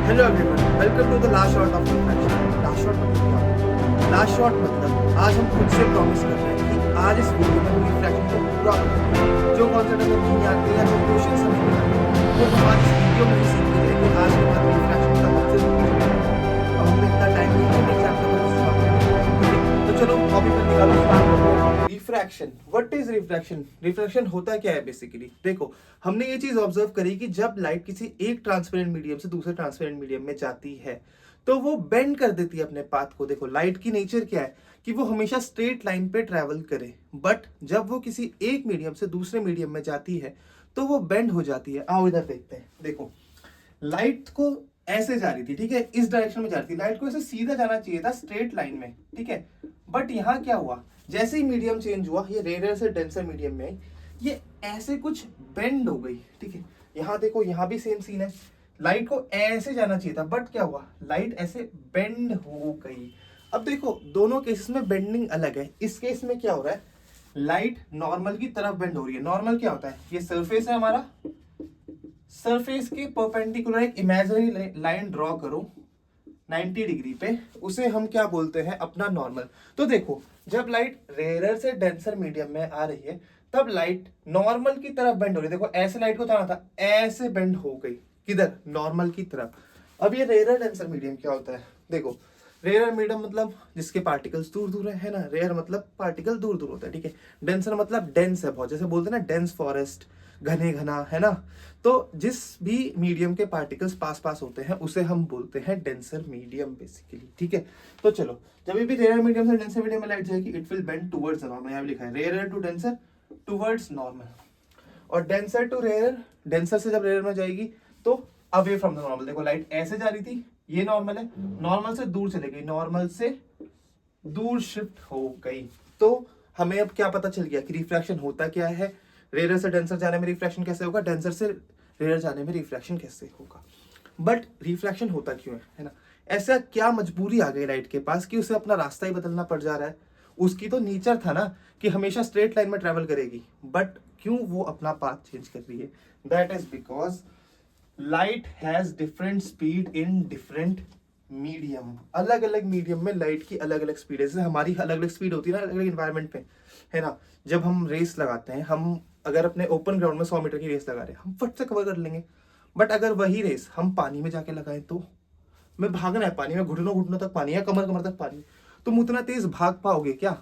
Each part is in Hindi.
Hello everyone, welcome to the last shot of reflection. Last shot मतलब क्या? लास्ट शॉट मतलब आज हम खुद से प्रॉमिस कर रहे हैं कि आज इस वीडियो में हम रिफ्लेक्शन को पूरा करेंगे। जो कॉन्सेप्ट हमें नहीं आते या जो क्वेश्चन समझ नहीं आते वो हम आज इस वीडियो में ही सीख लेंगे। आज के बाद रिफ्लेक्शन का मकसद अब हमें इतना टाइम नहीं है नेक्स्ट चैप्टर में तो चलो कॉपी पर निकालो, स्टार्ट करते हैं। Refraction, what is refraction? Refraction होता क्या है बेसिकली? देखो, हमने ये चीज ऑब्जर्व करी कि जब लाइट किसी एक ट्रांसपेरेंट मीडियम से दूसरे ट्रांसपेरेंट मीडियम में जाती है तो वो बेंड कर देती है अपने पाथ को। देखो, लाइट की नेचर क्या है कि वो हमेशा स्ट्रेट लाइन पे ट्रेवल करे, बट जब वो किसी एक मीडियम से दूसरे मीडियम में जाती है तो वो बेंड हो जाती है। आओ इधर देखते हैं। देखो, लाइट को ऐसे जा रही थी, ठीक है, इस डायरेक्शन में जा रही थी। लाइट को ऐसे सीधा जाना चाहिए था स्ट्रेट लाइन में, ठीक है, बट यहाँ क्या हुआ, जैसे ही मीडियम चेंज हुआ, ये रेयर से डेंसर मीडियम में आई, ये ऐसे कुछ बेंड हो गई, ठीक है। यहाँ देखो, यहाँ भी सेम सीन है। लाइट को ऐसे जाना चाहिए था, बट क्या हुआ, लाइट ऐसे बेंड हो गई। अब देखो, दोनों केसेस में बेंडिंग अलग है। इस केस में क्या हो रहा है, लाइट नॉर्मल की तरफ बेंड हो रही है। नॉर्मल क्या होता है, ये सरफेस है हमारा, सरफेस के परपेंडिकुलर एक इमेजिनरी लाइन ड्रॉ करो 90 डिग्री पे, उसे हम क्या बोलते हैं, अपना नॉर्मल। तो देखो, जब लाइट रेयरर से डेंसर मीडियम में आ रही है तब लाइट नॉर्मल की तरफ बेंड हो रही है। देखो, ऐसे लाइट को जाना था, ऐसे बेंड हो गई, किधर, नॉर्मल की तरफ। अब ये रेयरर डेंसर मीडियम क्या होता है? देखो, रेयर मीडियम मतलब जिसके पार्टिकल्स दूर दूर है ना। रेयर मतलब पार्टिकल दूर दूर होता है, ठीक है। डेंसर मतलब डेंस है बहुत, जैसे बोलते हैं ना डेंस फॉरेस्ट, घने घना, है ना। तो जिस भी मीडियम के पार्टिकल्स पास पास होते हैं उसे हम बोलते हैं डेंसर मीडियम बेसिकली, ठीक है। तो चलो, जब भी रेयर मीडियम से डेंसर मीडियम में लाइट जाएगी, it will bend towards normal. यहाँ लिखा है rare to denser towards normal, और डेंसर टू रेयर, डेंसर से जब रेयर में जाएगी तो अवे फ्रॉम द नॉर्मल। देखो, लाइट ऐसे जा रही थी, ये नॉर्मल है, नॉर्मल से दूर चले गई, नॉर्मल से दूर शिफ्ट हो गई। तो हमें अब क्या पता चल गया कि रिफ्रैक्शन होता क्या है। रेयर से डेंसर जाने में रिफ्रैक्शन कैसे होगा, डेंसर से रेयर जाने में रिफ्रैक्शन कैसे होगा। बट रिफ्रैक्शन होता क्यों है ना। ऐसा क्या मजबूरी आ गई लाइट के पास कि उसे अपना रास्ता ही बदलना पड़ जा रहा है। उसकी तो नेचर था ना कि हमेशा स्ट्रेट लाइन में ट्रेवल करेगी, बट क्यों वो अपना पाथ चेंज कर रही है? That is because light has different speed in different medium. अलग अलग मीडियम में लाइट की अलग अलग स्पीड है। जैसे हमारी अलग अलग स्पीड होती है ना अलग अलग इन्वायरमेंट पे, है ना। जब हम रेस लगाते हैं, हम अगर अपने ओपन ग्राउंड में 100 मीटर की रेस लगा रहे हैं, हम फट से कवर कर लेंगे। बट अगर वही रेस हम पानी में जाके लगाएं तो, मैं भागना है पानी में, घुटनों घुटनों तक पानी है, कमर कमर तक पानी, तुम उतना तेज भाग पाओगे क्या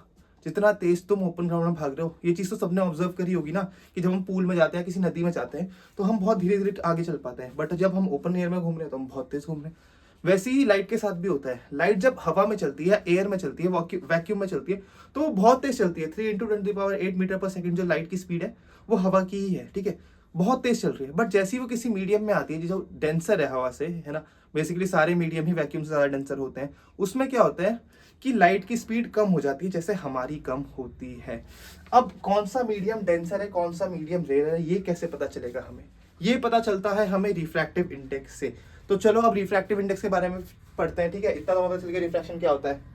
जितना तेज तुम ओपन ग्राउंड में भाग रहे हो? ये चीज तो सबने ऑब्जर्व करी होगी ना कि जब हम पूल में जाते हैं, किसी नदी में जाते हैं, तो हम बहुत धीरे धीरे आगे चल पाते हैं, बट जब हम ओपन एयर में घूम रहे हैं तो हम बहुत तेज घूम रहे हैं। वैसे ही लाइट के साथ भी होता है। लाइट जब हवा में चलती है, एयर में चलती है, वैक्यूम में चलती है, तो वो बहुत तेज चलती है। 3 × 10⁸ मीटर पर सेकंड जो लाइट की स्पीड है वो हवा की ही है, ठीक है, बहुत तेज चल रही है। बट जैसे ही वो किसी मीडियम में आती है जो डेंसर है हवा से, है ना, बेसिकली सारे मीडियम ही वैक्यूम से ज्यादा डेंसर होते हैं, उसमें क्या होता है कि लाइट की स्पीड कम हो जाती है, जैसे हमारी कम होती है। अब कौन सा मीडियम डेंसर है, कौन सा मीडियम रेयर है, ये कैसे पता चलेगा हमें? ये पता चलता है हमें रिफ्रैक्टिव इंडेक्स से। तो चलो अब रिफ्रैक्टिव इंडेक्स के बारे में पढ़ते हैं, ठीक है। इतना तो पता चल गया रिफ्रैक्शन क्या होता है।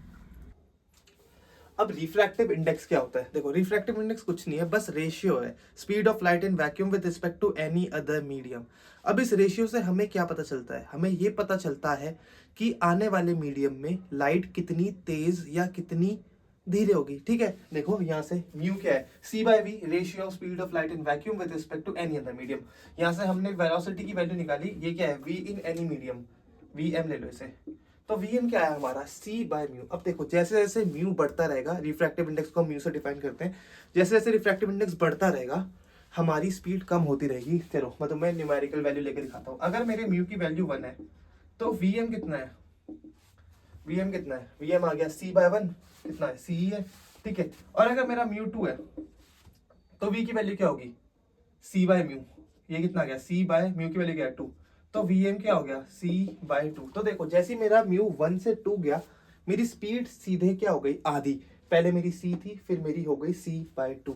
अब रिफ्रैक्टिव इंडेक्स क्या होता है? देखो, रिफ्रैक्टिव इंडेक्स कुछ नहीं है, बस रेशियो है, speed of light in vacuum with respect to any other medium. अब इस रेशियो से हमें क्या पता चलता है? हमें ये पता चलता है कि आने वाले मीडियम में लाइट कितनी तेज या कितनी धीरे होगी, ठीक है। देखो, यहाँ से म्यू क्या है, c/v, ratio of speed of light in vacuum with respect to any other medium. यहाँ से हमने वेलोसिटी की वैल्यू निकाली, ये क्या है, v in any medium, vm ले लो इसे। तो Vm क्या है हमारा, c/μ। अब देखो, जैसे जैसे म्यू बढ़ता रहेगा, रिफ्रैक्टिव इंडेक्स को हम म्यू से डिफाइन करते हैं, जैसे जैसे रिफ्रैक्टिव इंडेक्स बढ़ता रहेगा हमारी स्पीड कम होती रहेगी। चलो मतलब मैं न्यूमेरिकल वैल्यू लेकर दिखाता हूँ। अगर मेरे म्यू की वैल्यू 1 है तो Vm कितना है, Vm कितना है, Vm आ गया c/1, कितना है, c ही है, ठीक है। और अगर मेरा म्यू 2 है तो V की वैल्यू क्या होगी, c/μ। ये कितना आ गया, c/μ की वैल्यू क्या है, 2, तो Vm क्या हो गया, c/2। तो देखो, जैसे मेरा म्यू 1 से 2 गया, मेरी स्पीड सीधे क्या हो गई, आधी। पहले मेरी c थी, फिर मेरी हो गई c/2।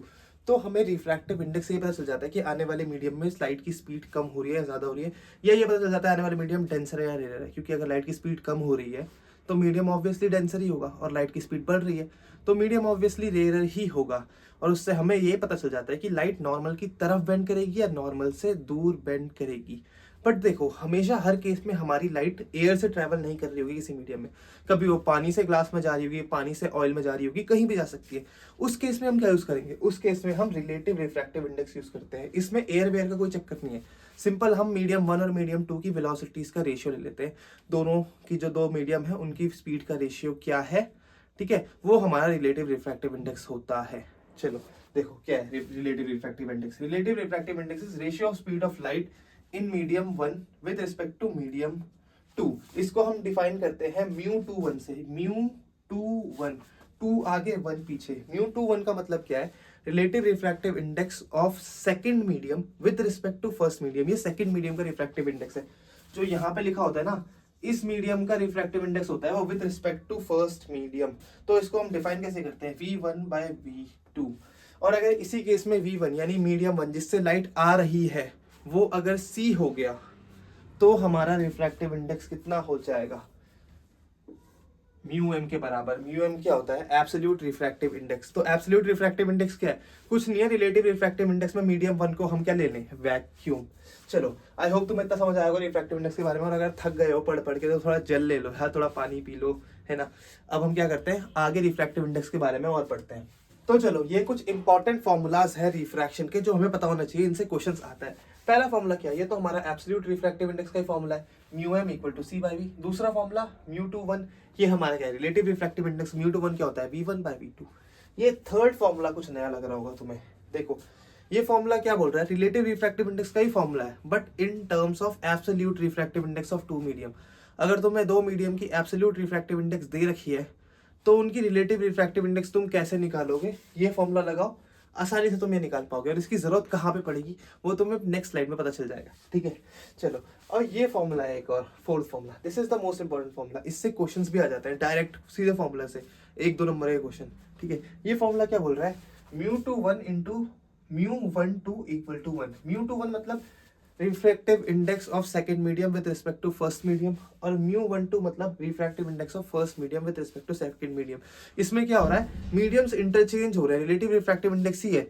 तो हमें रिफ्रैक्टिव इंडेक्स से ये पता चल जाता है कि आने वाले मीडियम में लाइट की स्पीड कम हो रही है या ज्यादा हो रही है, या ये पता चल जाता है आने वाले मीडियम डेंसर है या रेयर है। क्योंकि अगर लाइट की स्पीड कम हो रही है तो मीडियम ऑब्वियसली डेंसर ही होगा, और लाइट की स्पीड बढ़ रही है तो मीडियम ऑब्वियसली रेयर ही होगा। और उससे हमें ये पता चल जाता है कि लाइट नॉर्मल की तरफ बेंड करेगी या नॉर्मल से दूर बेंड करेगी। बट देखो हमेशा हर केस में हमारी लाइट एयर से ट्रैवल नहीं कर रही होगी किसी मीडियम में, कभी वो पानी से ग्लास में जा रही होगी, पानी से ऑयल में जा रही होगी, कहीं भी जा सकती है। उस केस में हम क्या यूज करेंगे, उस केस में हम रिलेटिव रिफ्रैक्टिव इंडेक्स यूज करते हैं। इसमें एयर वेयर का कोई चक्कर नहीं है, सिंपल हम मीडियम 1 और मीडियम 2 की वेलोसिटीज का रेशियो ले लेते हैं, दोनों की जो दो मीडियम है उनकी स्पीड का रेशियो क्या है, ठीक है, वो हमारा रिलेटिव रिफ्रैक्टिव इंडेक्स होता है। चलो देखो क्या है relative refractive index. Relative refractive index is ratio of speed of light in medium 1 with respect to medium 2। इसको हम डिफाइन करते हैं μ21 से। μ21, 2 आगे 1 पीछे। μ21 का मतलब क्या है, relative refractive index of second medium with respect to first medium. ये सेकंड मीडियम का रिफ्रैक्टिव इंडेक्स है, जो यहाँ पे लिखा होता है ना, इस मीडियम का रिफ्रैक्टिव इंडेक्स होता है वो with respect to first medium. तो इसको हम डिफाइन कैसे करते हैं, v1 बाय v2। और अगर इसी केस में v1 यानी मीडियम 1 जिससे लाइट आ रही है वो अगर c हो गया तो हमारा रिफ्रैक्टिव इंडेक्स कितना हो जाएगा, म्यू के बराबर। म्यू क्या होता है, एब्सोल्यूट रिफ्रैक्टिव इंडेक्स। तो एब्सोल्यूट रिफ्रैक्टिव इंडेक्स क्या है, कुछ नहीं है, रिलेटिव रिफ्रैक्टिव इंडेक्स में मीडियम 1 को हम क्या ले लें, वैक्यूम। चलो आई होप तुम्हें इतना समझ आएगा रिफ्रैक्टिव इंडेक्स के बारे में। और अगर थक गए हो पढ़ पढ़ के तो थोड़ा जल ले लो या थोड़ा पानी पी लो, है ना। अब हम क्या करते हैं, आगे रिफ्रैक्टिव इंडेक्स के बारे में और पढ़ते हैं। तो चलो ये कुछ इंपॉर्टेंट फॉर्मूलाज है रिफ्रैक्शन के जो हमें पता होना चाहिए, इनसे क्वेश्चंस आता है। पहला फॉर्मूला क्या है, ये तो हमारा एब्सोल्यूट रिफ्रैक्टिव इंडेक्स का ही फॉर्मूला है, μm equal to c by v. दूसरा फॉर्मूला μ21, ये हमारा क्या है, रिलेटिव रिफ्रैक्टिव इंडेक्स μ21 क्या होता है, v1 बाई v2। ये थर्ड फॉर्मूला कुछ नया लग रहा होगा तुम्हें। देखो ये फॉर्मूला क्या बोल रहा है, रिलेटिव रिफ्रैक्टिव इंडेक्स का ही फॉर्मूला है but in terms of absolute refractive index of two medium. अगर तुम्हें दो मीडियम की एब्सोल्यूट रिफ्रैक्टिव इंडेक्स दे रखी है तो उनकी रिलेटिव रिफ्रैक्टिव इंडेक्स तुम कैसे निकालोगे, ये फॉर्मूला लगाओ, आसानी से तुम ये निकाल पाओगे। और इसकी जरूरत कहाँ पे पड़ेगी वो तुम्हें नेक्स्ट स्लाइड में पता चल जाएगा, ठीक है। चलो और ये फॉर्मूला है एक और, fourth formula, this is the most important formula. इससे क्वेश्चंस भी आ जाते हैं डायरेक्ट सीधे फॉर्मूला से, 1-2 नंबर का क्वेश्चन, ठीक है। ये फॉर्मूला क्या बोल रहा है, μ21 इंटू μ12 इक्वल टू 1। μ21 मतलब refractive index of second medium with respect to first medium, और μ12 मतलब refractive index of first medium with respect to second medium. इसमें क्या हो रहा है, मीडियम्स इंटरचेंज हो रहे हैं, रिलेटिव रिफ्रैक्टिव इंडेक्स ही है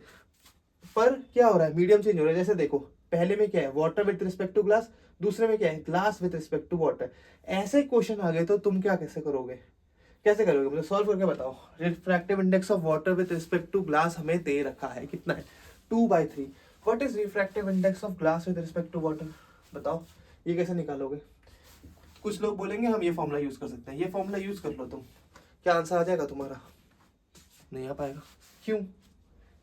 पर क्या हो रहा है, मीडियम चेंज हो रहा है। जैसे देखो पहले में क्या है, water with respect to glass, दूसरे में क्या है, glass with respect to water. ऐसे क्वेश्चन आ गए तो तुम क्या कैसे करोगे, कैसे करोगे, मतलब सॉल्व करके बताओ। Refractive index of water with respect to glass हमें दे रखा है, कितना है, 2/3। What is refractive index of glass with respect to water, बताओ ये कैसे निकालोगे। कुछ लोग बोलेंगे हम ये फॉर्मूला यूज कर सकते हैं, ये फॉर्मूला यूज कर लो तुम, क्या आंसर आ जाएगा तुम्हारा, नहीं आ पाएगा। क्यों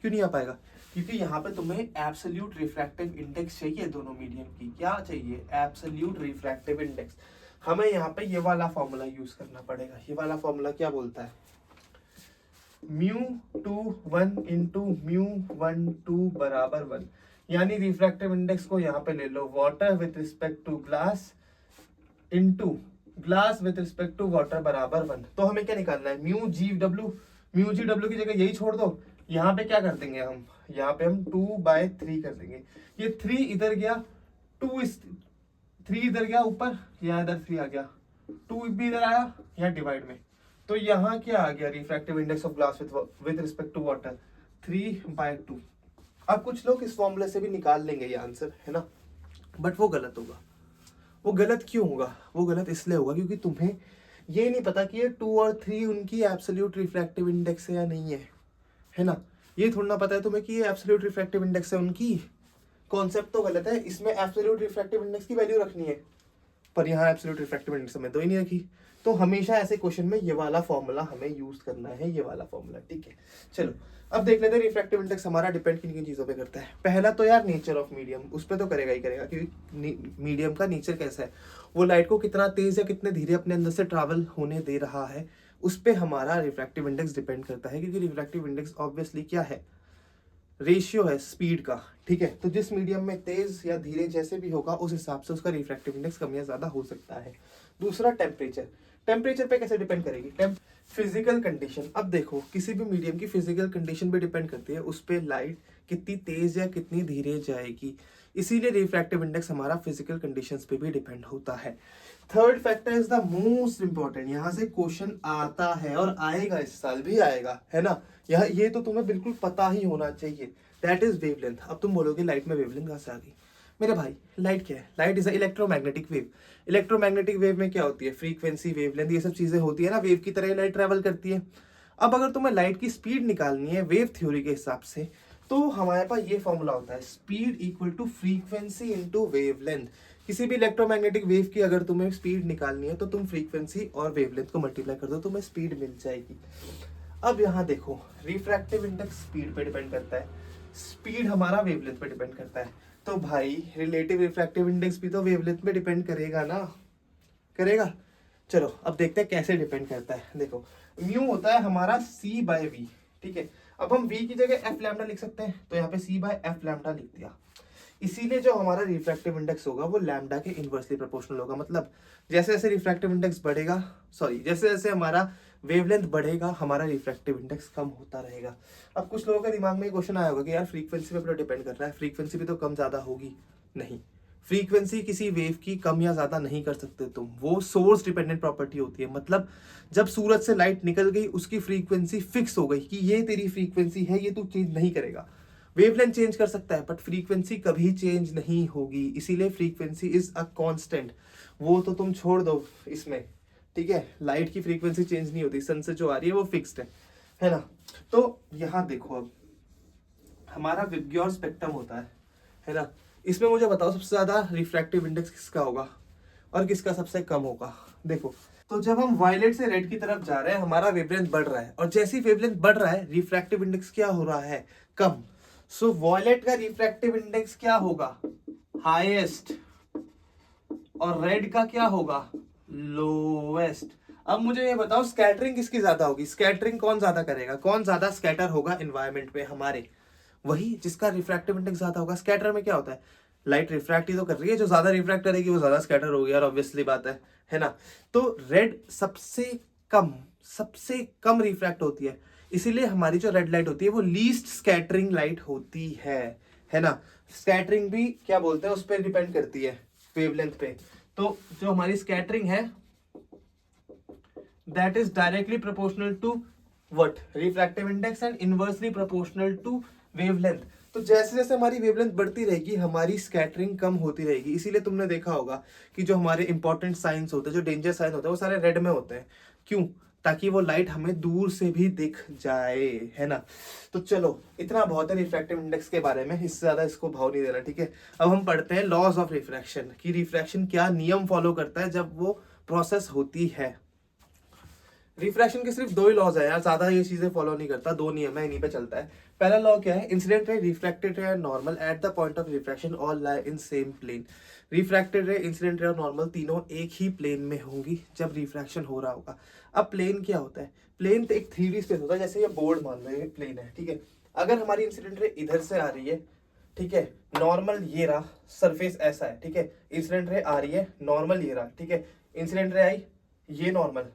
नहीं आ पाएगा, क्योंकि यहाँ पे तुम्हें एब्सोल्यूट रिफ्रैक्टिव इंडेक्स चाहिए दोनों मीडियम की। क्या चाहिए, एब्सोल्यूट रिफ्रैक्टिव इंडेक्स। हमें यहाँ पे ये वाला फॉर्मूला यूज करना पड़ेगा। ये वाला फॉर्मूला क्या बोलता है, μ21 इंटू μ12 बराबर 1, यानी रिफ्रैक्टिव इंडेक्स को यहाँ पे ले लो, water with respect to glass into glass with respect to water बराबर 1। तो हमें क्या निकालना है, μ की जगह यही छोड़ दो, यहाँ पे क्या कर देंगे हम, यहाँ पे हम 2/3 कर देंगे। ये 3 इधर गया, 3 इधर गया ऊपर, यहाँ इधर 3 आ गया, 2 भी इधर आया यहाँ डिवाइड में, तो यहाँ क्या आ गया, refractive index of glass with respect to water 3/2। अब कुछ लोग इस फॉर्मूले से भी निकाल लेंगे ये आंसर, है ना, बट वो गलत होगा। वो गलत क्यों होगा, वो गलत इसलिए होगा क्योंकि तुम्हें ये नहीं पता कि ये 2 और 3 उनकी एब्सोल्यूट रिफ्रैक्टिव इंडेक्स है या नहीं है ना। ये थोड़ा ना पता है तुम्हें कि ये एब्सोल्यूट रिफ्रैक्टिव इंडेक्स है उनकी, कॉन्सेप्ट तो गलत है। इसमें एब्सोल्यूट रिफ्रैक्टिव इंडेक्स की वैल्यू रखनी है पर यहाँ एब्सोल्यूट रिफ्रैक्टिव इंडेक्स में तो ही नहीं रखी। तो हमेशा ऐसे क्वेश्चन में ये वाला फॉर्मूला हमें यूज करना है, ये वाला फॉर्मूला, ठीक है। चलो अब देख लेते हैं रिफ्रैक्टिव इंडेक्स हमारा डिपेंड किन किन चीजों पे करता है। पहला तो यार नेचर ऑफ मीडियम, उस पर तो करेगा ही करेगा, क्योंकि मीडियम का नेचर कैसा है, वो लाइट को कितना तेज या कितने धीरे अपने अंदर से ट्रैवल होने दे रहा है, उस पर हमारा रिफ्रैक्टिव इंडेक्स डिपेंड करता है। क्योंकि रिफ्रैक्टिव इंडेक्स ऑब्वियसली क्या है, रेशियो है स्पीड का, ठीक है। तो जिस मीडियम में तेज या धीरे जैसे भी होगा उस हिसाब से उसका रिफ्रैक्टिव इंडेक्स कम या ज्यादा हो सकता है। दूसरा टेम्परेचर, टेम्परेचर पे कैसे डिपेंड करेगी, फिजिकल कंडीशन। अब देखो किसी भी मीडियम की फिजिकल कंडीशन पे डिपेंड करती है उस पर लाइट कितनी तेज या कितनी धीरे जाएगी, इसीलिए रिफ्रैक्टिव इंडेक्स हमारा फिजिकल कंडीशंस पे भी डिपेंड होता है। Third factor is the most important, यहाँ से क्वेश्चन आता है और आएगा, इस साल भी आएगा, है ना। ये तो तुम्हें बिल्कुल पता ही होना चाहिए, दैट इज वेवलेंथ। अब तुम बोलोगे लाइट में वेवलेंथ कहाँ से आ गई, मेरे भाई लाइट क्या है? Light is a electromagnetic wave. Electromagnetic wave में क्या होती है? फ्रीक्वेंसी, वेवलेंथ, ये सब चीजें होती है ना, वेव की तरह लाइट ट्रैवल करती है। अब अगर तुम्हें लाइट की स्पीड निकालनी है वेव थ्योरी के हिसाब से, तो हमारे पास ये फॉर्मूला होता है, speed equal to frequency into wavelength. किसी भी इलेक्ट्रोमैग्नेटिक वेव की अगर तुम्हें स्पीड निकालनी है तो तुम फ्रीक्वेंसी और वेवलेंथ को मल्टीप्लाई कर दो, तुम्हें स्पीड मिल जाएगी। अब यहाँ देखो, रिफ्रैक्टिव इंडेक्स स्पीड पे डिपेंड करता है, स्पीड हमारा वेवलेंथ पे डिपेंड करता है। तो भाई रिलेटिव रिफ्रैक्टिव इंडेक्स भी तो वेवलेंथ पे डिपेंड करेगा ना, करेगा। चलो अब देखते हैं कैसे डिपेंड करता है। देखो म्यू होता है हमारा c बाय वी, ठीक है। अब हम v की जगह एफ लैम्डा लिख सकते हैं, तो यहाँ पे c बाय एफ लैम्डा लिख दिया। इसीलिए जो हमारा रिफ्रैक्टिव इंडेक्स होगा वो लैम्डा के इनवर्सली प्रोपोर्शनल होगा। मतलब जैसे जैसे रिफ्रैक्टिव इंडेक्स बढ़ेगा, सॉरी जैसे जैसे हमारा वेवलेंथ बढ़ेगा हमारा रिफ्रैक्टिव इंडेक्स कम होता रहेगा। अब कुछ लोगों के दिमाग में ये क्वेश्चन आया होगा कि यार फ्रीक्वेंसी पे डिपेंड कर रहा है, फ्रीक्वेंसी भी तो कम ज्यादा होगी। नहीं, फ्रीक्वेंसी किसी वेव की कम या ज्यादा नहीं कर सकते तुम, वो सोर्स डिपेंडेंट प्रॉपर्टी होती है। मतलब जब सूरज से लाइट निकल गई उसकी फ्रीक्वेंसी फिक्स हो गई कि ये तेरी फ्रीक्वेंसी है, ये तू चेंज नहीं करेगा। वेवलेंथ चेंज कर सकता है बट फ्रीक्वेंसी कभी चेंज नहीं होगी, इसीलिए फ्रीक्वेंसी इज अ कांस्टेंट। वो तो तुम छोड़ दो इसमें, ठीक है। लाइट की फ्रीक्वेंसी चेंज नहीं होती, सन से जो आ रही है वो फिक्स्ड है ना। तो यहाँ देखो, अब हमारा विबग्योर स्पेक्ट्रम होता है ना। इसमें मुझे बताओ सबसे ज्यादा रिफ्रैक्टिव इंडेक्स किसका होगा और किसका सबसे कम होगा। देखो, तो जब हम वायलेट से रेड की तरफ जा रहे हैं हमारा वेवलेंथ बढ़ रहा है, और जैसे ही वेवलेंथ बढ़ रहा है रिफ्रैक्टिव इंडेक्स क्या हो रहा है? कम। सो वायलेट का रिफ्रैक्टिव इंडेक्स क्या होगा? हाईएस्ट। और रेड का क्या होगा? लोवेस्ट। अब मुझे ये बताओ स्कैटरिंग किसकी ज्यादा होगी? स्कैटरिंग कौन ज्यादा करेगा? कौन ज्यादा स्कैटर होगा एनवायरनमेंट में हमारे? वही जिसका रिफ्रैक्टिव इंडेक्स ज्यादा होगा। स्कैटर में क्या होता है? लाइट रिफ्रैक्ट ही तो कर रही है, जो ज्यादा रिफ्रैक्ट करेगी वो ज्यादा स्कैटर होगी यार, ऑब्वियसली बात है ना। तो रेड सबसे कम रिफ्रैक्ट होती है, इसीलिए हमारी जो रेड लाइट होती है वो लीस्ट स्कैटरिंग लाइट होती है ना। स्कैटरिंग भी क्या बोलते हैं, उस पर डिपेंड करती है, वेवलेंथ पे। तो जो हमारी स्कैटरिंग है that is directly proportional to what? Refractive index and inversely proportional to wavelength. तो जैसे जैसे हमारी वेवलेंथ बढ़ती रहेगी हमारी स्कैटरिंग कम होती रहेगी। इसीलिए तुमने देखा होगा कि जो हमारे इंपॉर्टेंट साइंस होते हैं, जो डेंजर साइन होते हैं, वो सारे रेड में होते हैं। क्यों? ताकि वो लाइट हमें दूर से भी दिख जाए, है ना। तो चलो इतना बहुत है रिफ्रैक्टिव इंडेक्स के बारे में, इससे ज्यादा इसको भाव नहीं देना, ठीक है। अब हम पढ़ते हैं लॉज ऑफ रिफ्रैक्शन, कि रिफ्रैक्शन क्या नियम फॉलो करता है जब वो प्रोसेस होती है। रिफ्रैक्शन के सिर्फ दो ही लॉज है यार, ज्यादा ये चीजें फॉलो नहीं करता, दो नियम है, इन्हीं पे चलता है। पहला लॉ क्या है? Incident ray, refracted ray and normal at the point of refraction all lie in same plane. Refracted ray, incident ray और नॉर्मल तीनों एक ही प्लेन में होंगी जब रिफ्रैक्शन हो रहा होगा। अब प्लेन क्या होता है? प्लेन तो एक 3D स्पेस होता है, जैसे ये बोर्ड मान लो ये प्लेन है, ठीक है। अगर हमारी इंसिडेंट रे इधर से आ रही है, ठीक है, नॉर्मल ये रहा, सरफेस ऐसा है, ठीक है, इंसिडेंट रे आ रही है, नॉर्मल ये रहा, ठीक है, इंसिडेंट रे आई, ये नॉर्मल,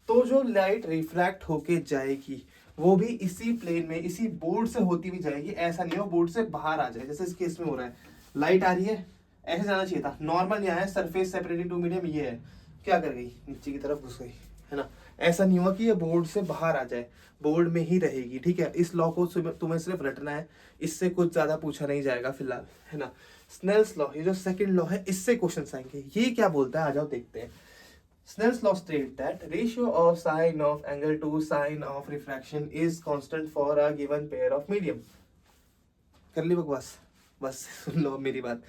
तो जो लाइट रिफ्रैक्ट होके जाएगी वो भी इसी प्लेन में, इसी बोर्ड से होती भी जाएगी। ऐसा नहीं है वो बोर्ड से बाहर आ जाए, जैसे इस केस में हो रहा है। लाइट आ रही है, ऐसे जाना चाहिए था, नॉर्मल यहाँ है, सरफेस सेपरेटिंग टू मीडियम ये है, क्या कर गई? नीचे की तरफ घुस गई, है ना। ऐसा नहीं हुआ कि ये बोर्ड से बाहर आ जाए, बोर्ड में ही रहेगी, ठीक है। इस लॉ को तुम्हें सिर्फ रटना है, इससे कुछ ज्यादा पूछा नहीं जाएगा फिलहाल, है ना। स्नेल्स लॉ, ये जो सेकंड लॉ है, इससे क्वेश्चन आएंगे। ये क्या बोलता है, आ जाओ देखते हैं। Snell's law states that ratio of sine of angle to sine of refraction is constant for a given pair of medium. कर ली बकवास, बस सुन लो मेरी बात।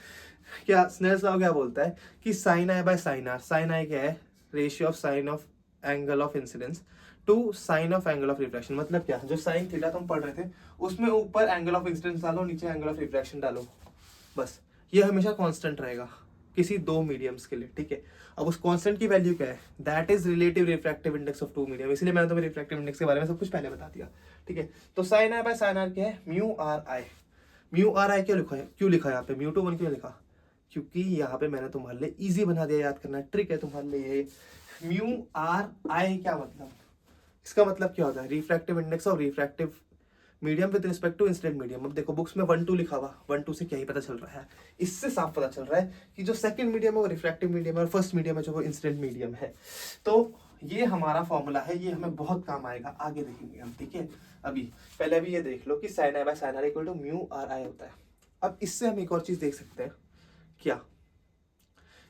क्या स्नेल्स लॉ क्या बोलता है कि sine i by sine r, sine i क्या है? Ratio of sine of angle of incidence to sine of angle of refraction. मतलब क्या? जो साइन थीटा तुम पढ़ रहे थे उसमें ऊपर एंगल ऑफ इंसिडेंस डालो, नीचे एंगल ऑफ रिफ्रैक्शन डालो, बस। ये हमेशा कांस्टेंट रहेगा किसी दो मीडियम्स के लिए, ठीक है। अब उस कांस्टेंट की वैल्यू क्या है? That is relative refractive index of two medium. इसलिए मैंने तुम्हें रिफ्रैक्टिव इंडेक्स के बारे में सब कुछ पहले बता दिया, ठीक है। तो sine i by sine r क्या है? Mu r i. Mu r i क्यों लिखा है? यहाँ पे म्यू टू वन क्यों लिखा? क्योंकि यहाँ पे मैंने तुम्हारे लिए इजी बना दिया, याद करना ट्रिक है तुम्हारे लिए। म्यू आर आई क्या मतलब? इसका मतलब क्या होता है? Refractive index of refractive medium with respect to incident medium. अब देखो बुक्स में 1-2 लिखा हुआ, 1-2 से क्या ही पता चल रहा है? इससे साफ पता चल रहा है कि जो सेकंड मीडियम है वो रिफ्रैक्टिव मीडियम है और फर्स्ट मीडियम है जो वो इंसिडेंट मीडियम है। तो ये हमारा फॉर्मूला है, ये हमें बहुत काम आएगा, आगे देखेंगे हम, ठीक है। अभी पहले अभी ये देख लो कि sine i by sine r equal to mu r i होता है। अब इससे हम एक और चीज देख सकते हैं क्या?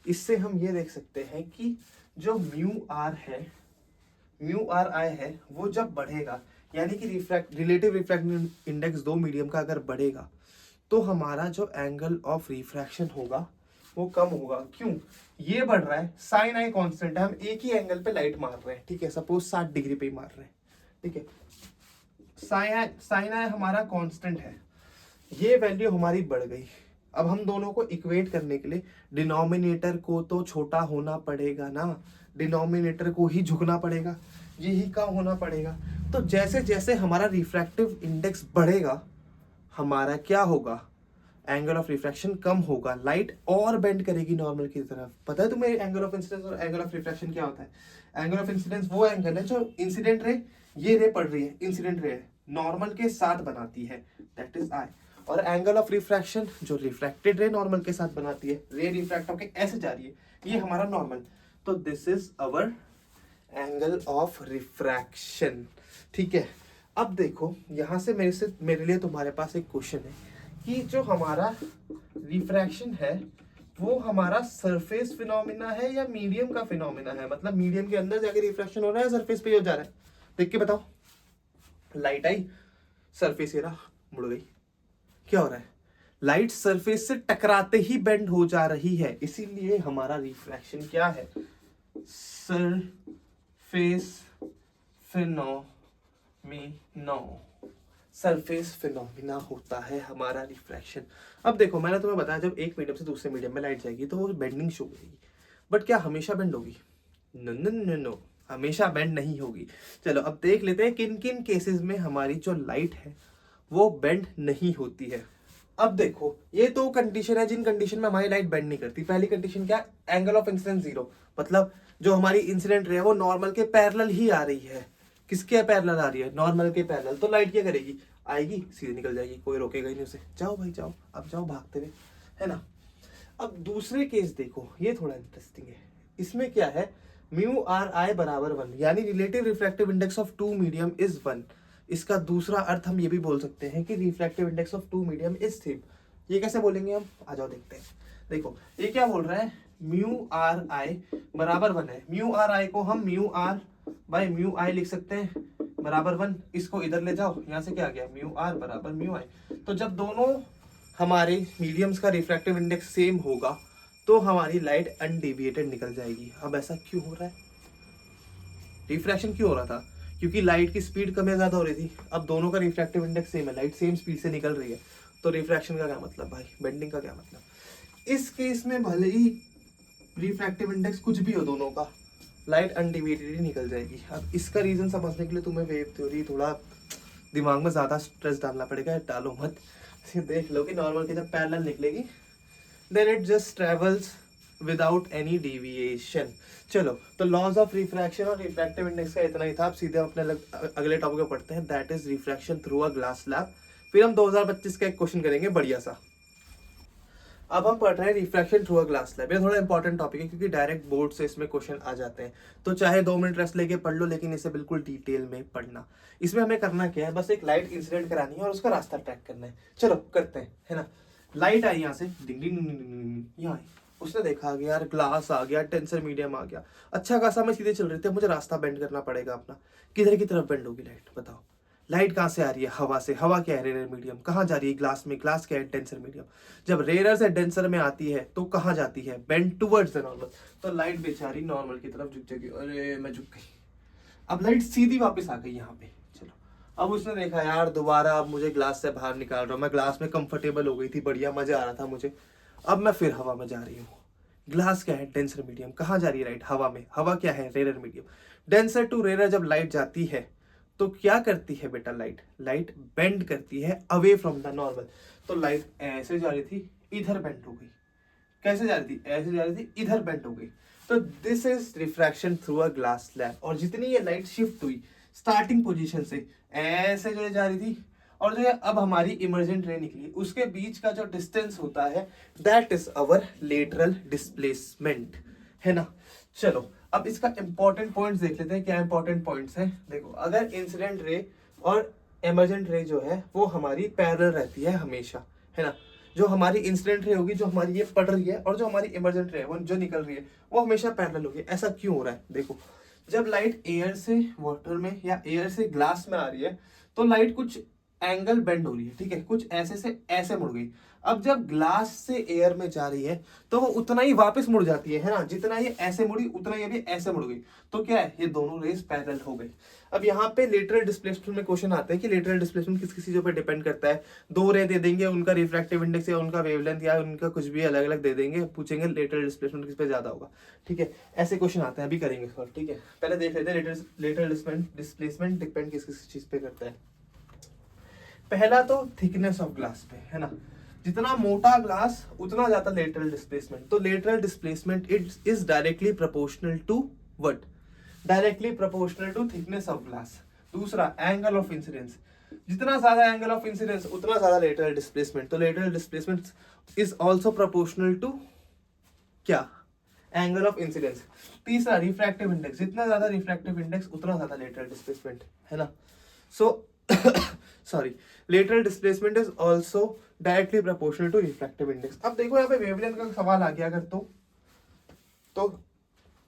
इससे हम ये देख सकते हैं कि जो म्यू आर है, म्यू आर आई है, वो जब बढ़ेगा यानी कि रिलेटिव रिफ्रैक्टिव इंडेक्स दो मीडियम का अगर बढ़ेगा तो हमारा जो एंगल ऑफ रिफ्रैक्शन होगा वो कम होगा। क्यों? ये बढ़ रहा है, साइन आई कांस्टेंट है, हम एक ही एंगल पे लाइट मार रहे हैं, ठीक है, सपोज 60 डिग्री पे ही मार रहे हैं, ठीक है, साइन आई हमारा कांस्टेंट है, ये वैल्यू हमारी बढ़ गई। अब हम दोनों को इक्वेट करने के लिए डिनोमिनेटर को तो छोटा होना पड़ेगा ना, डिनोमिनेटर को ही झुकना पड़ेगा, यही कम होना पड़ेगा। तो जैसे जैसे हमारा रिफ्रैक्टिव इंडेक्स बढ़ेगा हमारा क्या होगा, एंगल ऑफ रिफ्रैक्शन कम होगा, लाइट और बेंड करेगी नॉर्मल की तरफ। पता है तुम्हें एंगल ऑफ इंसिडेंस और एंगल ऑफ रिफ्रैक्शन क्या होता है? एंगल ऑफ इंसिडेंस वो एंगल है जो इंसिडेंट रे, ये रे पड़ रही है, इंसिडेंट रे नॉर्मल के साथ बनाती है, दैट इज आई। और एंगल ऑफ रिफ्रैक्शन जो रिफ्रैक्टेड रे नॉर्मल के साथ बनाती है, रे रिफ्रैक्ट होकर ऐसे जा रही है, ये हमारा नॉर्मल। तो this is our angle of refraction, ठीक है। अब देखो यहां से मेरे लिए तुम्हारे पास एक क्वेश्चन है कि जो हमारा रिफ्रैक्शन है वो हमारा सरफेस फिनोमिना है या मीडियम का फिनोमिना है? मतलब मीडियम के अंदर जाके रिफ्रैक्शन हो रहा है, सरफेस पे ही हो जा रहा है? देख के बताओ। लाइट आई, सरफेस ये रहा, मुड़ गई, क्या हो रहा है? लाइट सरफेस से टकराते ही बेंड हो जा रही है, इसीलिए हमारा रिफ्रैक्शन क्या है? सरफेस फिनोमिना, सरफेस फिनोमिना होता है हमारा रिफ्रैक्शन। अब देखो मैंने तुम्हें बताया जब एक मीडियम से दूसरे मीडियम में लाइट जाएगी तो वो बेंडिंग शो करेगी, बट क्या हमेशा बेंड होगी? नो नो नो नो, हमेशा बेंड नहीं होगी। चलो अब देख लेते हैं किन किन केसेस में हमारी जो लाइट है वो बेंड नहीं होती है। अब देखो ये तो कंडीशन है जिन कंडीशन में हमारी लाइट बेंड नहीं करती। पहली कंडीशन क्या? एंगल ऑफ इंसिडेंस जीरो, मतलब जो हमारी इंसिडेंट रे है वो नॉर्मल के पैरेलल ही आ रही है। किसके पैरेलल आ रही है? नॉर्मल के पैरेलल। तो लाइट क्या करेगी? आएगी, सीधे निकल जाएगी, कोई रोकेगा ही नहीं उसे। जाओ भाई जाओ, अब जाओ भागते हुए, है ना। अब दूसरे केस देखो, ये थोड़ा इंटरेस्टिंग है। इसमें क्या है? म्यू आर आई बराबर 1, यानी relative refractive index of two medium is 1। इसका दूसरा अर्थ हम ये भी बोल सकते हैं कि refractive index of two medium is same. ये कैसे बोलेंगे हम? आ जाओ देखते हैं। देखो ये क्या बोल रहा है? म्यू आर आई बराबर 1 है। म्यू आर आई को हम म्यू आर बाय म्यू आई लिख सकते हैं बराबर 1। इसको इधर ले जाओ, यहां से क्या आ गया? म्यू आर बराबर म्यू आई। तो जब दोनों हमारे मीडियम्स का रिफ्रैक्टिव इंडेक्स सेम होगा तो हमारी लाइट अनडेविएटेड निकल जाएगी। अब ऐसा क्यों हो रहा है? रिफ्रैक्शन क्यों हो रहा था? क्योंकि लाइट की स्पीड कम या ज्यादा हो रही थी। अब दोनों का रिफ्रैक्टिव इंडेक्स सेम है, लाइट सेम स्पीड से निकल रही है, तो रिफ्रैक्शन का क्या मतलब भाई? बेंडिंग का क्या मतलब? इस केस में भले ही रिफ्रैक्टिव इंडेक्स कुछ भी हो दोनों का, लाइट अनडिविएटेड ही निकल जाएगी। अब इसका रीजन समझने के लिए तुम्हें वेव थ्योरी थोड़ा दिमाग में ज्यादा स्ट्रेस डालना पड़ेगा, डालो मत। देख लो कि नॉर्मल की जब पैरेलल निकलेगी then it just travels without any deviation. चलो तो लॉज ऑफ रिफ्रैक्शन और रिफ्रैक्टिव इंडेक्स का इतना ही था। अब सीधे हम अपने अगले टॉपिक पे पढ़ते हैं, that is refraction through a glass slab. फिर हम 2025 का एक क्वेश्चन करेंगे बढ़िया सा। अब हम पढ़ रहे हैं refraction through a glass slab. ये थोड़ा इंपॉर्टेंट टॉपिक है क्योंकि डायरेक्ट बोर्ड से इसमें क्वेश्चन आ जाते हैं, तो चाहे 2 मिनट रेस्ट लेके पढ़ लो, लेकिन इसे बिल्कुल डिटेल में पढ़ना। इसमें हमें करना क्या है? बस एक लाइट इंसिडेंट करानी है और उसका रास्ता ट्रैक करना है। चलो करते हैं, है ना। लाइट आई यहाँ से, डिंग डिंग डिंग, यहाँ आई, उसने देखा कि यार ग्लास आ गया, टेंसर मीडियम आ गया, अच्छा खासा मैं सीधे चल रही थी, मुझे रास्ता बेंड करना पड़ेगा अपना। किधर की तरफ बेंड होगी लाइट? बताओ। लाइट कहाँ से आ रही है? हवा से। हवा क्या है? Rare medium. कहाँ जा रही है? ग्लास में। ग्लास क्या है? Denser medium. जब रेयर से डेंसर में आती है तो कहाँ जाती है? Bend towards the normal. तो लाइट बेचारी नॉर्मल की तरफ झुक जाएगी। अरे मैं झुक गई। अब लाइट सीधी वापस आ गई यहाँ पे। चलो अब उसने देखा यार दोबारा अब मुझे ग्लास से बाहर निकाल रहा हूँ, मैं ग्लास में कंफर्टेबल हो गई थी, बढ़िया मजा आ रहा था मुझे, अब मैं फिर हवा में जा रही हूँ। ग्लास क्या है? Denser medium. कहाँ जा रही है लाइट? हवा में। हवा क्या है? Rare medium. Denser to rare जब लाइट जाती है तो क्या करती है बेटा? लाइट बेंड करती है अवे फ्रॉम द नॉर्मल। तो लाइट ऐसे जा रही थी, इधर बेंड हो गई। कैसे जा रही थी? ऐसे जा रही थी, इधर बेंड हो गई। तो this is refraction through a glass slab. और जितनी ये लाइट शिफ्ट हुई स्टार्टिंग पोजीशन से ऐसे जो जा रही थी और जो अब हमारी इमर्जेंट रे निकली, उसके बीच का जो डिस्टेंस होता है that is our lateral displacement, है ना। चलो अब इसका इंपॉर्टेंट पॉइंट्स देख लेते हैं। क्या इंपॉर्टेंट पॉइंट्स हैं? देखो अगर इंसिडेंट रे और इमर्जेंट रे जो है वो हमारी पैरेलल रहती है हमेशा, है ना। जो हमारी इंसिडेंट रे होगी, जो हमारी ये पड़ रही है, और जो हमारी इमरजेंट रे वो जो निकल रही है वो हमेशा पैरेलल होगी। ऐसा क्यों हो रहा है? देखो, जब लाइट एयर से वाटर में या एयर से ग्लास में आ रही है तो लाइट कुछ एंगल बेंड हो रही है, ठीक है, कुछ ऐसे से ऐसे मुड़ गई। अब जब ग्लास से एयर में जा रही है तो वो उतना ही वापस मुड़ जाती है ना, जितना ये ऐसे मुड़ी उतना ही अभी ऐसे मुड़ गई। तो क्या है, ये दोनों रेस पैरेलल हो गई। अब यहाँ पे लेटरल डिस्प्लेसमेंट में क्वेश्चन आता है कि लेटरल डिस्प्लेसमेंट किस किस चीजों पे डिपेंड करता है। दो रे दे देंगे, उनका रिफ्रैक्टिव इंडेक्स या उनका वेवलेंथ या उनका कुछ भी अलग अलग दे देंगे, पूछेंगे लेटरल डिस्प्लेसमेंट किस पे ज्यादा होगा, ठीक है। ऐसे क्वेश्चन आते हैं, अभी करेंगे सॉल्व, ठीक है। पहले देख लेते हैं लेटरल डिस्प्लेसमेंट डिपेंड किस किस चीज पे करता है। पहला तो थिकनेस ऑफ ग्लास पे, है ना, जितना मोटा ग्लास उतना ज्यादा लेटरल डिस्प्लेसमेंट। तो lateral displacement it is directly proportional to what, directly proportional to thickness of glass. दूसरा एंगल ऑफ इंसिडेंस, जितना ज्यादा एंगल ऑफ इंसिडेंस उतना ज्यादा लेटरल डिस्प्लेसमेंट। तो lateral displacement is also proportional to क्या, एंगल ऑफ इंसिडेंस। तीसरा रिफ्रैक्टिव इंडेक्स, जितना ज्यादा रिफ्रैक्टिव इंडेक्स उतना ज्यादा लेटरल डिस्प्लेसमेंट, है ना। So sorry, lateral displacement is also directly proportional to refractive index. अब देखो यहाँ पे वेवलेंथ का सवाल आ गया अगर तो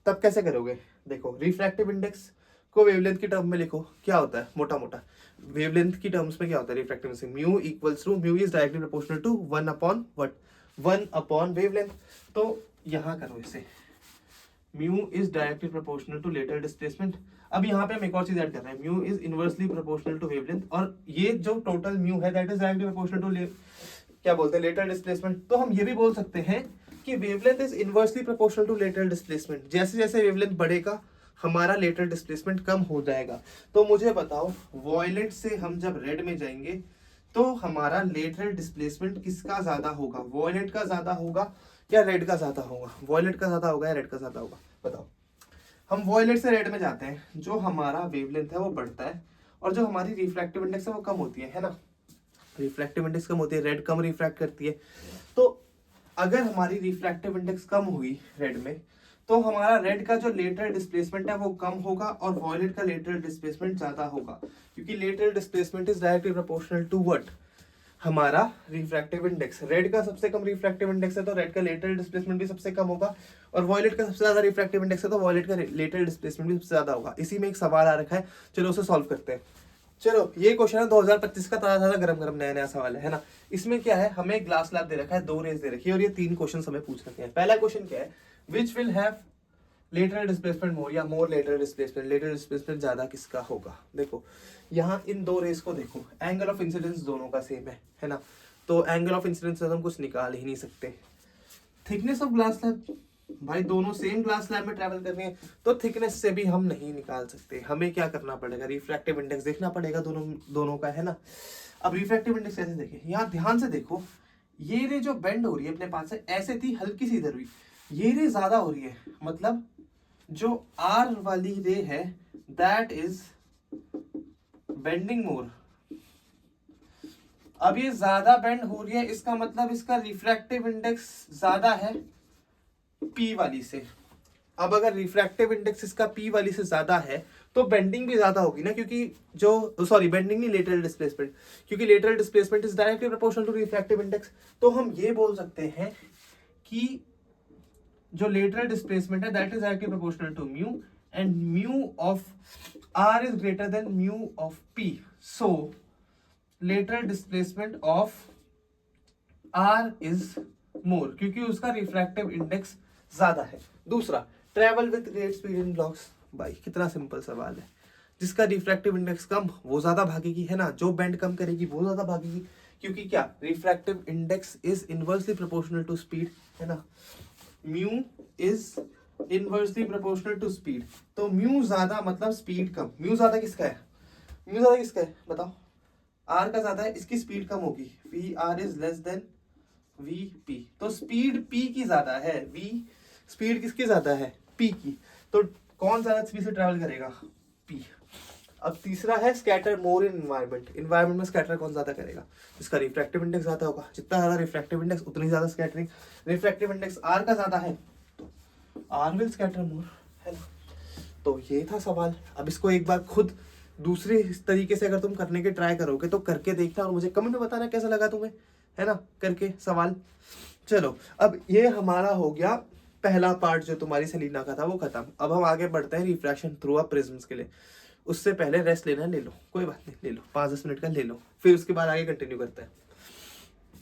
तब कैसे करोगे? देखो, रिफ्रैक्टिव इंडेक्स को वेवलेंथ की टर्म में लिखो, क्या होता है मोटा मोटा वेवलेंथ की टर्म्स में क्या होता है refractive index, mu equals to, mu is directly proportional to 1 upon what, 1 upon wavelength. तो यहाँ करो इसे, mu is directly proportional to lateral displacement. अब यहाँ पे हम एक और चीज ऐड कर रहे हैं, mu is inversely proportional to wavelength, और ये जो टोटल म्यू है that is directly proportional to क्या बोलते हैं, लेटरल डिस्प्लेसमेंट। तो हम ये भी बोल सकते हैं कि wavelength is inversely proportional to lateral displacement. जैसे जैसे वेवलेंथ बढ़ेगा हमारा लेटरल डिस्प्लेसमेंट कम हो जाएगा। तो मुझे बताओ, वॉयलेट से हम जब रेड में जाएंगे तो हमारा लेटरल डिस्प्लेसमेंट किसका ज्यादा होगा, वॉयलेट का ज्यादा होगा या रेड का ज्यादा होगा? वॉयलेट का ज्यादा होगा या रेड का ज्यादा होगा? बताओ। हम वॉयलेट से रेड में जाते हैं, जो हमारा वेवलेंथ है वो बढ़ता है और जो हमारी रिफ्रैक्टिव इंडेक्स है वो कम होती है ना। रिफ्रैक्टिव इंडेक्स कम होती है, रेड कम रिफ्रैक्ट करती है। तो अगर हमारी रिफ्रैक्टिव इंडेक्स कम हुई रेड में तो हमारा रेड का जो लेटरल डिस्प्लेसमेंट है वो कम होगा और वॉयलेट का लेटरल डिस्प्लेसमेंट ज्यादा होगा, क्योंकि lateral displacement is directly proportional to what, हमारा रिफ्रैक्टिव इंडेक्स। रेड का सबसे कम रिफ्रैक्टिव इंडेक्स है तो रेड का लेटरल डिस्प्लेसमेंट भी सबसे कम होगा, और वॉयलेट का सबसे ज्यादा रिफ्रैक्टिव इंडेक्स है तो वॉयलेट का लेटरल डिस्प्लेसमेंट भी सबसे ज्यादा होगा। इसी में एक सवाल आ रखा है, चलो उसे सॉल्व करते हैं। चलो, ये क्वेश्चन है 2025 का, ताजा ताजा गरम गरम नया नया सवाल है ना। इसमें क्या है, हमें एक ग्लास स्लैब दे रखा है, 2 रेज दे रखी है और ये 3 क्वेश्चन हमें पूछ रखे हैं। पहला क्वेश्चन क्या है, which will have lateral displacement more या more lateral displacement, lateral displacement ज्यादा किसका होगा? देखो यहाँ इन 2 रेस को देखो, एंगल ऑफ इंसिडेंस दोनों का सेम है ना, तो एंगल ऑफ इंसिडेंस से हम कुछ निकाल ही नहीं सकते। थिकनेस ऑफ ग्लास स्लैब, भाई दोनों सेम ग्लास स्लैब में ट्रैवल कर रहे हैं तो थिकनेस से भी हम नहीं निकाल सकते। हमें क्या करना पड़ेगा, रिफ्रैक्टिव इंडेक्स देखना पड़ेगा दोनों का, है ना। अब रिफ्रैक्टिव इंडेक्स कैसे देखें, यहाँ ध्यान से देखो, ये रे जो बेंड हो रही है अपने पास से ऐसे थी, हल्की सी इधर हुई, ये रे ज्यादा हो रही है, मतलब जो आर वाली रे है दैट इज बेंडिंग मोर। अब ये ज्यादा बेंड हो रही है, इसका मतलब इसका रिफ्रैक्टिव इंडेक्स ज्यादा है P वाली से। अब अगर रिफ्रैक्टिव इंडेक्स इसका P वाली से ज्यादा है तो बेंडिंग भी ज्यादा होगी ना, क्योंकि जो सॉरी बेंडिंग नहीं, लेटरल डिस्प्लेसमेंट, क्योंकि lateral displacement is directly proportional to refractive index. तो हम ये बोल सकते हैं कि जो लेटरल डिस्प्लेसमेंट है that is directly proportional to mu, and mu of R is greater than mu of P। So lateral displacement of R is more, क्योंकि उसका रिफ्रैक्टिव इंडेक्स ज्यादा है। दूसरा, travel with great speed in blocks. भाई कितना सिंपल सवाल है, जिसका रिफ्रैक्टिव इंडेक्स कम वो ज्यादा भागेगी, है ना, जो बेंड कम करेगी वो ज्यादा भागेगी, क्योंकि क्या, refractive index is inversely proportional to speed, है ना, mu is inversely proportional to speed. तो म्यू ज्यादा मतलब स्पीड कम, म्यू ज्यादा किसका है, म्यू ज्यादा किसका है बताओ, आर का ज्यादा है, इसकी स्पीड कम होगी, v r is less than v p. तो स्पीड पी की ज्यादा है, वी स्पीड किसकी ज्यादा है, पी की। तो कौन ज्यादा स्पीड से ट्रैवल करेगा, पी। अब तीसरा है स्कैटर मोर इन एनवायरनमेंट, एनवायरनमेंट में स्कैटर कौन ज्यादा करेगा, जिसका रिफ्रैक्टिव इंडेक्स ज्यादा होगा, जितना ज्यादा रिफ्रैक्टिव इंडेक्स उतनी ज्यादा स्कैटरिंग। रिफ्रैक्टिव इंडेक्स आर का ज्यादा है तो आर विल स्कैटर मोर, है ना। तो ये था सवाल। अब इसको एक बार खुद दूसरे तरीके से अगर तुम करने के ट्राई करोगे तो करके देखना और मुझे कमेंट में बताना कैसा लगा तुम्हें। है ना, करके सवाल। चलो अब ये हमारा हो गया पहला पार्ट जो तुम्हारी सेलिना का था वो खत्म। अब हम आगे बढ़ते हैं रिफ्रैक्शन थ्रू अ प्रिज्म्स के लिए। उससे पहले रेस्ट लेना है, ले लो, कोई बात नहीं, ले लो 5-10 मिनट का ले लो, फिर उसके बाद आगे कंटिन्यू करते हैं।